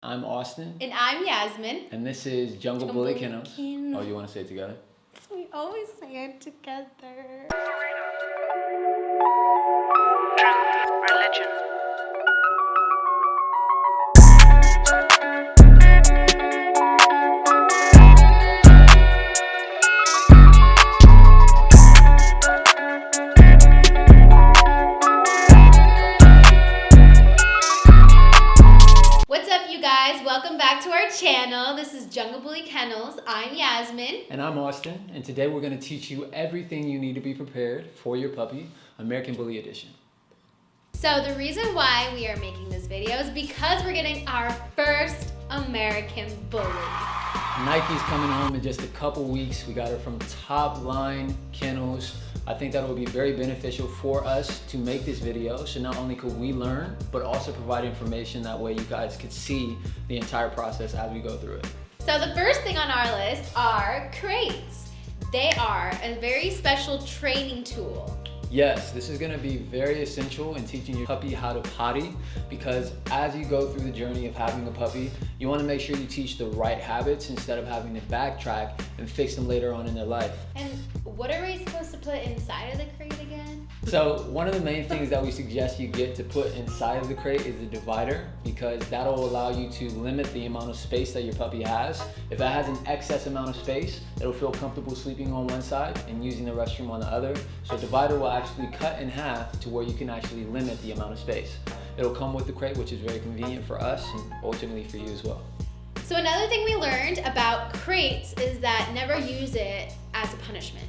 I'm Austin. And I'm Yasmin. And this is Jungle Bully Kennels. Oh, you want to say it together? We always say it together. Truth, religion. What's up, you guys? Welcome back to our channel. This is Jungle Bully Kennels. I'm Yasmin. And I'm Austin. And today we're going to teach you everything you need to be prepared for your puppy, American Bully Edition. So the reason why we are making this video is because we're getting our first American Bully. Nike's coming home in just a couple weeks. We got her from Top Line Kennels. I think that will be very beneficial for us to make this video. So not only could we learn, but also provide information that way you guys could see the entire process as we go through it. So the first thing on our list are crates. They are a very special training tool. Yes, this is going to be very essential in teaching your puppy how to potty, because as you go through the journey of having a puppy, you want to make sure you teach the right habits instead of having to backtrack and fix them later on in their life. And what are we supposed to put inside of the crate again? So one of the main things that we suggest you get to put inside of the crate is the divider, because that'll allow you to limit the amount of space that your puppy has. If it has an excess amount of space, it'll feel comfortable sleeping on one side and using the restroom on the other. So a divider will actually cut in half to where you can actually limit the amount of space. It'll come with the crate, which is very convenient for us and ultimately for you as well. So another thing we learned about crates is that never use it as a punishment.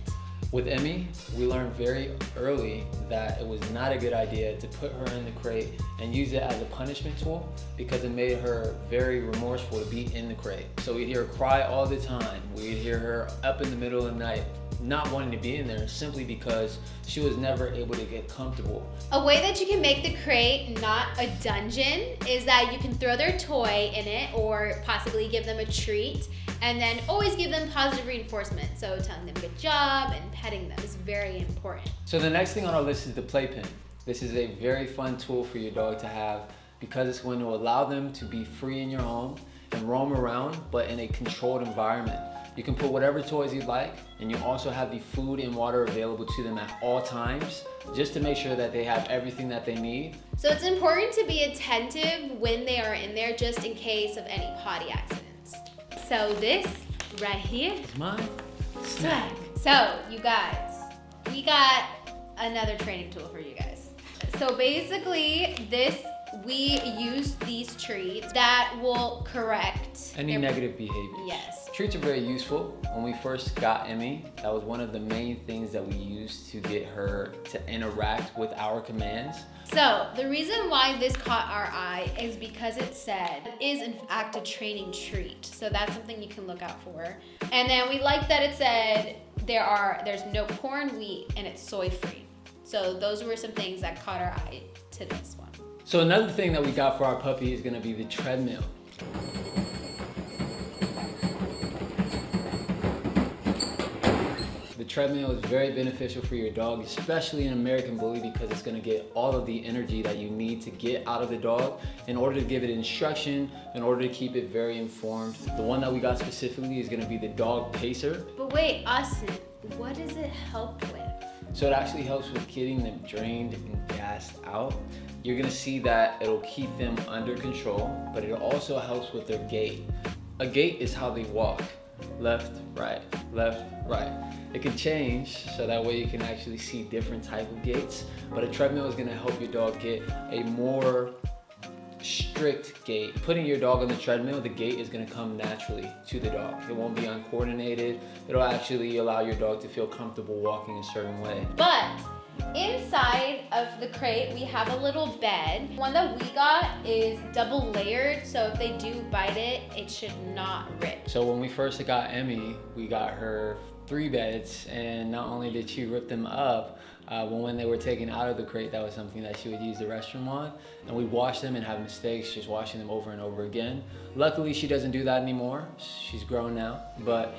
With Emmy, we learned very early that it was not a good idea to put her in the crate and use it as a punishment tool, because it made her very remorseful to be in the crate. So we'd hear her cry all the time. We'd hear her up in the middle of the night not wanting to be in there simply because she was never able to get comfortable. A way that you can make the crate not a dungeon is that you can throw their toy in it or possibly give them a treat, and then always give them positive reinforcement. So telling them good job and petting them is very important. So the next thing on our list is the playpen. This is a very fun tool for your dog to have, because it's going to allow them to be free in your home and roam around, but in a controlled environment. You can put whatever toys you'd like, and you also have the food and water available to them at all times, just to make sure that they have everything that they need. So it's important to be attentive when they are in there, just in case of any potty accidents. So this right here It's mine. swag. So you guys, we got another training tool for you guys. So basically we use these treats that will correct Any negative behaviors. Yes. Treats are very useful. When we first got Emmy, that was one of the main things that we used to get her to interact with our commands. So the reason why this caught our eye is because it said is in fact a training treat. So that's something you can look out for. And then we like that it said there's no corn, wheat, and it's soy free. So those were some things that caught our eye to this one. So another thing that we got for our puppy is going to be the treadmill. The treadmill is very beneficial for your dog, especially in American Bully, because it's going to get all of the energy that you need to get out of the dog in order to give it instruction, in order to keep it very informed. The one that we got specifically is going to be the dog pacer. But wait, Austin, what does it help with? So it actually helps with getting them drained and gassed out. You're gonna see that it'll keep them under control, but it also helps with their gait. A gait is how they walk. Left, right, left, right. It can change, so that way you can actually see different type of gaits, but a treadmill is gonna help your dog get a more strict gait. Putting your dog on the treadmill, the gait is going to come naturally to the dog. It won't be uncoordinated. It'll actually allow your dog to feel comfortable walking a certain way. But inside of the crate, we have a little bed. One that we got is double layered, so if they do bite it, it should not rip. So when we first got Emmy, we got her 3 beds, and not only did she rip them up, but when they were taken out of the crate, that was something that she would use the restroom on, and we'd wash them and have mistakes just washing them over and over again. Luckily, she doesn't do that anymore. She's grown now, but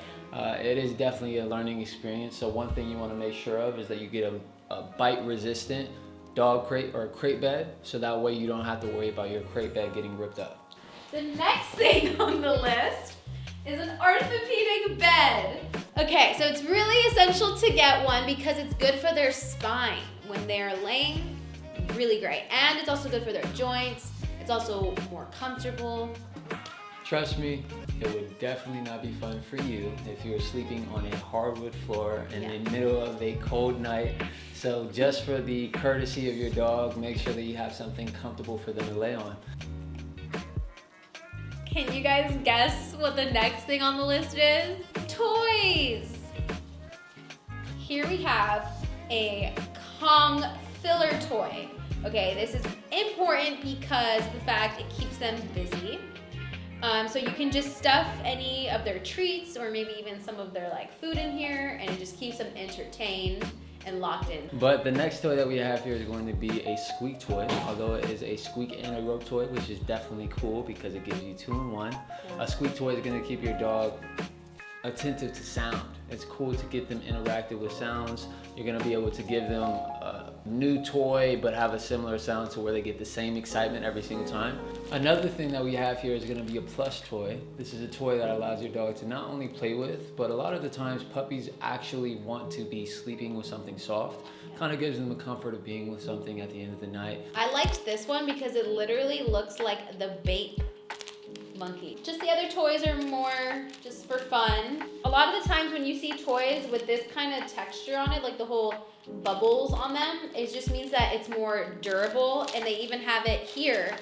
it is definitely a learning experience. So one thing you want to make sure of is that you get a bite-resistant dog crate or a crate bed, so that way you don't have to worry about your crate bed getting ripped up. The next thing on the list is an orthopedic bed. Okay, so it's really essential to get one because it's good for their spine when they're laying. Really great. And it's also good for their joints. It's also more comfortable. Trust me, it would definitely not be fun for you if you were sleeping on a hardwood floor in the middle of a cold night. So just for the courtesy of your dog, make sure that you have something comfortable for them to lay on. Can you guys guess what the next thing on the list is? Toys! Here we have a Kong filler toy. Okay, this is important because the fact it keeps them busy. So you can just stuff any of their treats or maybe even some of their like food in here, and it just keeps them entertained and locked in. But the next toy that we have here is going to be a squeak toy, although it is a squeak and a rope toy, which is definitely cool because it gives you 2 in 1. A squeak toy is going to keep your dog attentive to sound. It's cool to get them interactive with sounds. You're going to be able to give them a new toy but have a similar sound to where they get the same excitement every single time. Another thing that we have here is going to be a plush toy. This is a toy that allows your dog to not only play with, but a lot of the times puppies actually want to be sleeping with something soft. Kind of gives them the comfort of being with something at the end of the night. I liked this one because it literally looks like the bait monkey. Just the other toys are more just for fun. A lot of the times when you see toys with this kind of texture on it, like the whole bubbles on them, it just means that it's more durable, and they even have it here.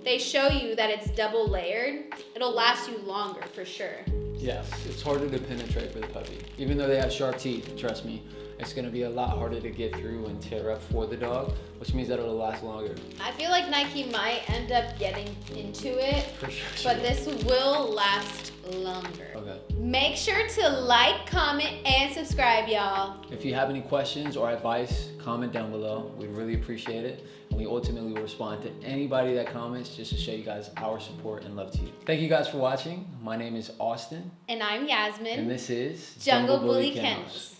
They show you that it's double layered. It'll last you longer for sure. Yes, it's harder to penetrate for the puppy. Even though they have sharp teeth, trust me, it's gonna be a lot harder to get through and tear up for the dog, which means that it'll last longer. I feel like Nike might end up getting into it, For sure. but this will last longer. Okay. Make sure to like, comment, and subscribe, y'all. If you have any questions or advice, comment down below. We'd really appreciate it. And we ultimately will respond to anybody that comments just to show you guys our support and love to you. Thank you guys for watching. My name is Austin. And I'm Yasmin. And this is Jungle Bully Kennels.